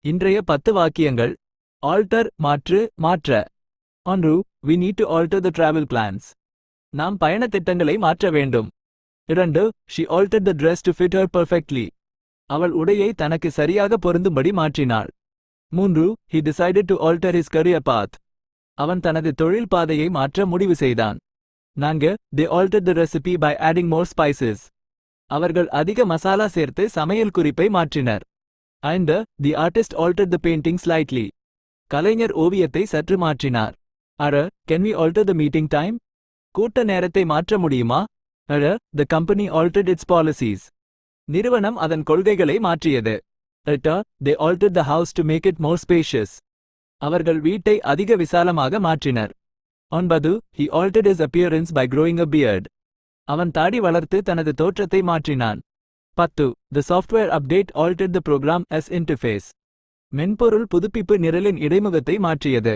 இன்றைய 10 வாக்கியங்கள். ஆல்டர் மாற்று மாற்ற. 1. We need to alter the travel plans. நாம் பயண திட்டங்களை மாற்ற வேண்டும். 2. She altered the dress to fit her perfectly. அவள் உடையை தனக்கு சரியாக பொருந்தும்படி மாற்றினாள். 3. He decided to alter his career path. அவன் தனது தொழில் பாதையை மாற்ற முடிவு செய்தான். 4. They altered the recipe by adding more spices. அவர்கள் அதிக மசாலா சேர்த்து சமையல் குறிப்பை மாற்றினர். 5. The artist altered the painting slightly. கலைஞர் ஓவியத்தை சற்று மாற்றினார். 6. Can we alter the meeting time? கூட்ட நேரத்தை மாற்ற முடியுமா? 7. The company altered its policies. நிறுவனம் அதன் கொள்கைகளை மாற்றியது. 8. They altered the house to make it more spacious. அவர்கள் வீட்டை அதிக விசாலமாக மாற்றினர். 9. He altered his appearance by growing a beard. அவன் தாடி வளர்த்து தனது தோற்றத்தை மாற்றினான். 10. The software update altered the program as interface. மென்பொருள் புதுப்பிப்பு நிரலின் இடைமுகத்தை மாற்றியது.